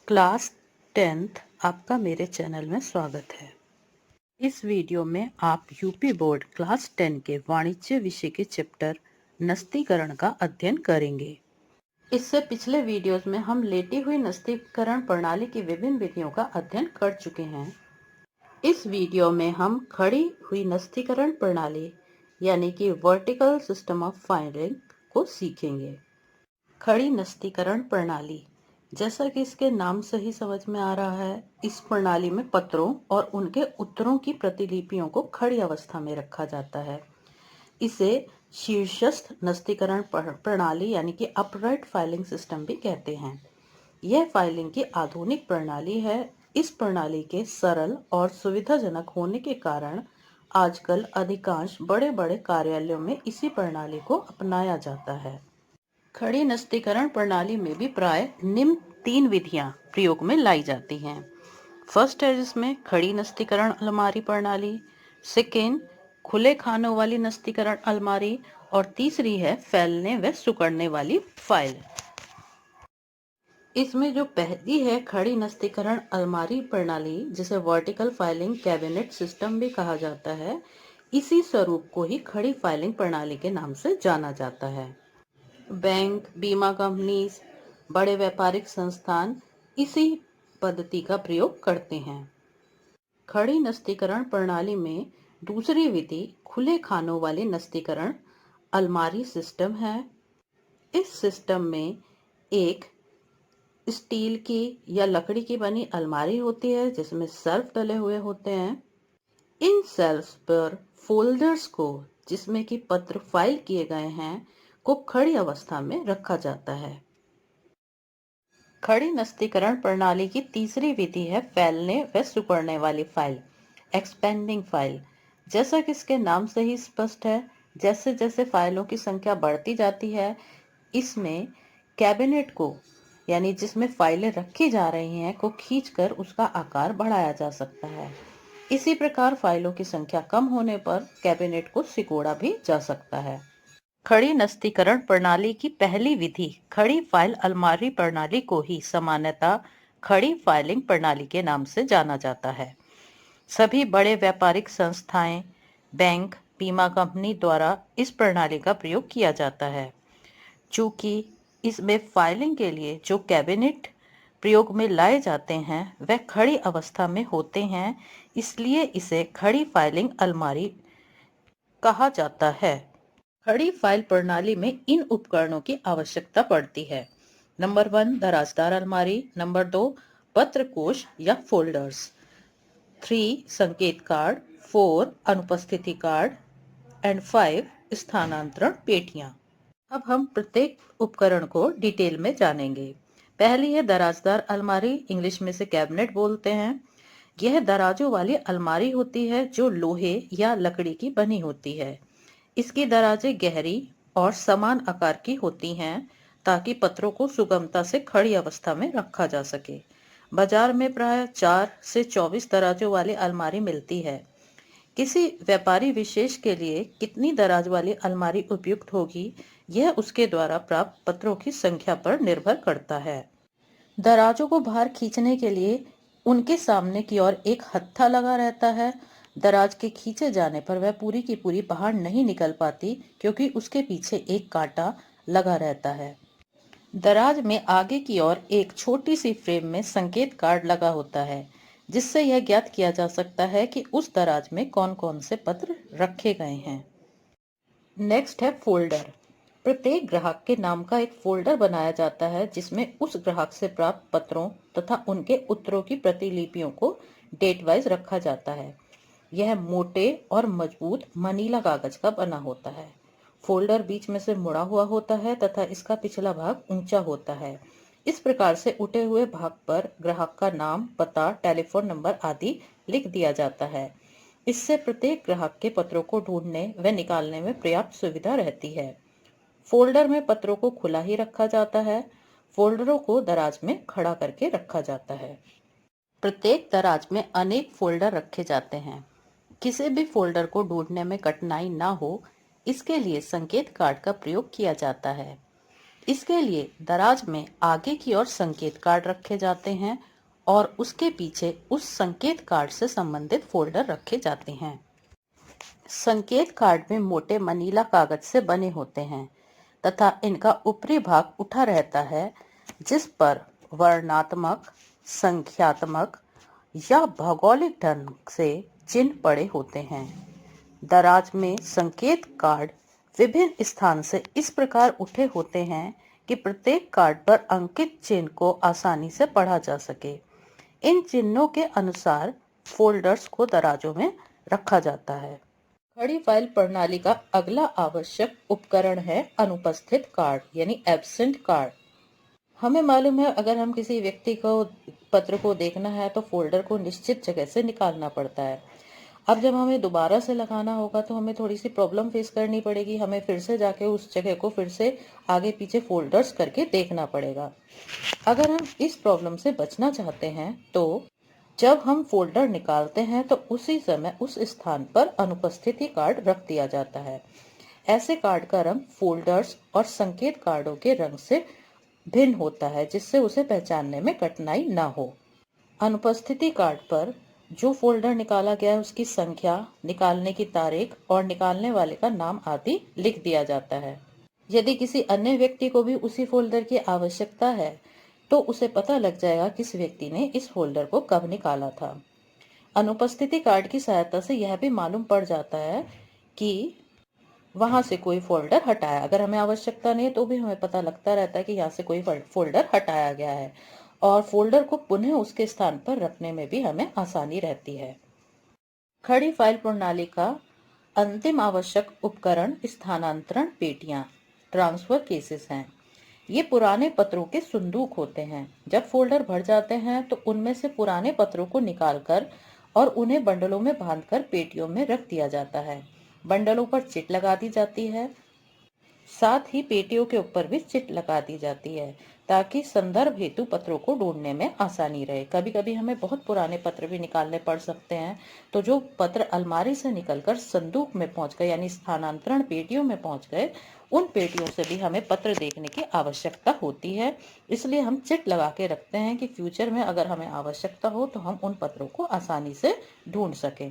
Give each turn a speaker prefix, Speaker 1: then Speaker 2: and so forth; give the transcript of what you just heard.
Speaker 1: Class 10th आपका मेरे channel में स्वागत है। इस वीडियो में आप यूपी बोर्ड क्लास 10 के वाणिज्य विषय के चैप्टर नस्तीकरण का अध्ययन करेंगे। इससे पिछले वीडियोस में हम लेटी हुई नस्तीकरण प्रणाली की विभिन्न विधियों का अध्ययन कर चुके हैं। इस वीडियो में हम खड़ी हुई नस्तीकरण प्रणाली यानी कि वर्टिकल सिस्टम ऑफ फाइलिंग को सीखेंगे। खड़ी नस्तीकरण प्रणाली, जैसा कि इसके नाम से ही समझ में आ रहा है, इस प्रणाली में पत्रों और उनके उत्तरों की प्रतिलिपियों को खड़ी अवस्था में रखा जाता है। इसे शीर्षस्थ नस्तीकरण प्रणाली यानी कि अपराइट फाइलिंग सिस्टम भी कहते हैं। यह फाइलिंग की आधुनिक प्रणाली है। इस प्रणाली के सरल और सुविधाजनक होने के कारण आजकल अधिकांश बड़े बड़े कार्यालयों में इसी प्रणाली को अपनाया जाता है। खड़ी नस्तीकरण प्रणाली में भी प्राय निम्न 3 विधियां प्रयोग में लाई जाती हैं। फर्स्ट है जिसमें खड़ी नस्तीकरण अलमारी प्रणाली, सेकेंड खुले खानों वाली नस्तीकरण अलमारी और तीसरी है फैलने व सिकुड़ने वाली फाइल। इसमें जो पहली है खड़ी नस्तीकरण अलमारी प्रणाली, जिसे वर्टिकल फाइलिंग कैबिनेट सिस्टम भी कहा जाता है, इसी स्वरूप को ही खड़ी फाइलिंग प्रणाली के नाम से जाना जाता है। बैंक, बीमा कंपनी, बड़े व्यापारिक संस्थान इसी पद्धति का प्रयोग करते हैं। खड़ी नस्तीकरण प्रणाली में दूसरी विधि खुले खानों वाली नस्तीकरण अलमारी सिस्टम है। इस सिस्टम में एक स्टील की या लकड़ी की बनी अलमारी होती है जिसमें शेल्फ डले हुए होते हैं। इन शेल्फ पर फोल्डर्स को, जिसमें कि पत्र फाइल किए गए हैं, को खड़ी अवस्था में रखा जाता है। खड़ी नस्तीकरण प्रणाली की तीसरी विधि है फैलने व सिकुड़ने वाली फाइल, एक्सपेंडिंग फाइल। जैसा कि इसके नाम से ही स्पष्ट है, जैसे जैसे फाइलों की संख्या बढ़ती जाती है, इसमें कैबिनेट को, यानी जिसमें फाइलें रखी जा रही हैं, को खींचकर उसका आकार बढ़ाया जा सकता है। इसी प्रकार फाइलों की संख्या कम होने पर कैबिनेट को सिकोड़ा भी जा सकता है। खड़ी नस्तीकरण प्रणाली की पहली विधि खड़ी फाइल अलमारी प्रणाली को ही सामान्यतः खड़ी फाइलिंग प्रणाली के नाम से जाना जाता है। सभी बड़े व्यापारिक संस्थाएं, बैंक, बीमा कंपनी द्वारा इस प्रणाली का प्रयोग किया जाता है। चूंकि इसमें फाइलिंग के लिए जो कैबिनेट प्रयोग में लाए जाते हैं वह खड़ी अवस्था में होते हैं, इसलिए इसे खड़ी फाइलिंग अलमारी कहा जाता है। खड़ी फाइल प्रणाली में इन उपकरणों की आवश्यकता पड़ती है। नंबर 1 दराजदार अलमारी, नंबर 2 पत्र कोश या फोल्डर्स, 3 संकेत कार्ड, 4 अनुपस्थिति कार्ड एंड 5 स्थानांतरण पेटियां। अब हम प्रत्येक उपकरण को डिटेल में जानेंगे। पहली है दराजदार अलमारी, इंग्लिश में से कैबिनेट बोलते हैं। यह दराजों वाली अलमारी होती है जो लोहे या लकड़ी की बनी होती है। इसकी दराजें गहरी और समान आकार की होती हैं ताकि पत्रों को सुगमता से खड़ी अवस्था में रखा जा सके। बाजार में प्राय 4 से 24 दराजों वाली अलमारी मिलती है। किसी व्यापारी विशेष के लिए कितनी दराज वाली अलमारी उपयुक्त होगी, यह उसके द्वारा प्राप्त पत्रों की संख्या पर निर्भर करता है। दराजों को बाहर खींचने के लिए उनके सामने की ओर एक हत्था लगा रहता है। दराज के खींचे जाने पर वह पूरी की पूरी बाहर नहीं निकल पाती क्योंकि उसके पीछे एक कांटा लगा रहता है। दराज में आगे की ओर एक छोटी सी फ्रेम में संकेत कार्ड लगा होता है जिससे यह ज्ञात किया जा सकता है कि उस दराज में कौन कौन से पत्र रखे गए हैं। नेक्स्ट है फोल्डर। प्रत्येक ग्राहक के नाम का एक फोल्डर बनाया जाता है जिसमें उस ग्राहक से प्राप्त पत्रों तथा उनके उत्तरों की प्रतिलिपियों को डेट वाइज रखा जाता है। यह मोटे और मजबूत मनीला कागज का बना होता है। फोल्डर बीच में से मुड़ा हुआ होता है तथा इसका पिछला भाग ऊंचा होता है। इस प्रकार से उठे हुए भाग पर ग्राहक का नाम, पता, टेलीफोन नंबर आदि लिख दिया जाता है। इससे प्रत्येक ग्राहक के पत्रों को ढूंढने व निकालने में पर्याप्त सुविधा रहती है। फोल्डर में पत्रों को खुला ही रखा जाता है। फोल्डरों को दराज में खड़ा करके रखा जाता है। प्रत्येक दराज में अनेक फोल्डर रखे जाते हैं। किसी भी फोल्डर को ढूंढने में कठिनाई ना हो, इसके लिए संकेत कार्ड का प्रयोग किया जाता है। इसके लिए दराज में आगे की ओर संकेत कार्ड रखे जाते हैं और उसके पीछे उस संकेत कार्ड से संबंधित फोल्डर रखे जाते हैं। संकेत कार्ड में मोटे मनीला कागज से बने होते हैं तथा इनका ऊपरी भाग उठा रहता है, जिस पर वर्णनात्मक, संख्यात्मक या भौगोलिक ढंग से चिन्ह पड़े होते हैं। दराज में संकेत कार्ड विभिन्न स्थान से इस प्रकार उठे होते हैं कि प्रत्येक कार्ड पर अंकित चिन्ह को आसानी से पढ़ा जा सके। इन चिन्हों के अनुसार फोल्डर्स को दराजों में रखा जाता है। खड़ी फाइल प्रणाली का अगला आवश्यक उपकरण है अनुपस्थित कार्ड यानी एब्सेंट कार्ड। हमें मालूम है अगर हम किसी व्यक्ति को पत्र को देखना है तो फोल्डर को निश्चित जगह से निकालना पड़ता है। अब जब हमें दोबारा से लगाना होगा तो हमें थोड़ी सी प्रॉब्लम फेस करनी पड़ेगी। हमें फिर से जाके उस जगह को फिर से आगे पीछे फोल्डर्स करके देखना पड़ेगा। अगर हम इस प्रॉब्लम से बचना चाहते हैं तो जब हम फोल्डर निकालते हैं तो उसी समय उस स्थान पर अनुपस्थिति कार्ड रख दिया जाता है। ऐसे कार्ड का रंग फोल्डर्स और संकेत कार्डों के रंग से भिन्न होता है, जिससे उसे पहचानने में कठिनाई न हो। अनुपस्थिति कार्ड पर जो फोल्डर निकाला गया है उसकी संख्या, निकालने की तारीख और निकालने वाले का नाम आदि लिख दिया जाता है। यदि किसी अन्य व्यक्ति को भी उसी फोल्डर की आवश्यकता है तो उसे पता लग जाएगा किस व्यक्ति ने इस फोल्डर को कब निकाला था। अनुपस्थिति कार्ड की सहायता से यह भी मालूम पड़ जाता है कि वहां से कोई फोल्डर हटाया। अगर हमें आवश्यकता नहीं है तो भी हमें पता लगता रहता है कि यहाँ से कोई फोल्डर हटाया गया है और फोल्डर को पुनः उसके स्थान पर रखने में भी हमें आसानी रहती है। खड़ी फाइल प्रणाली का अंतिम आवश्यक उपकरण स्थानांतरण पेटियां, ट्रांसफर केसेस हैं। ये पुराने पत्रों के संदूक होते हैं। जब फोल्डर भर जाते हैं तो उनमें से पुराने पत्रों को निकालकर और उन्हें बंडलों में बांधकर पेटियों में रख दिया जाता है। बंडलों पर चिट लगा दी जाती है, साथ ही पेटियों के ऊपर भी चिट लगा दी जाती है ताकि संदर्भ हेतु पत्रों को ढूंढने में आसानी रहे। कभी कभी हमें बहुत पुराने पत्र भी निकालने पड़ सकते हैं, तो जो पत्र अलमारी से निकलकर संदूक में पहुंच गए यानी स्थानांतरण पेटियों में पहुंच गए, उन पेटियों से भी हमें पत्र देखने की आवश्यकता होती है। इसलिए हम चिट लगा के रखते हैं कि फ्यूचर में अगर हमें आवश्यकता हो तो हम उन पत्रों को आसानी से ढूंढ सकें।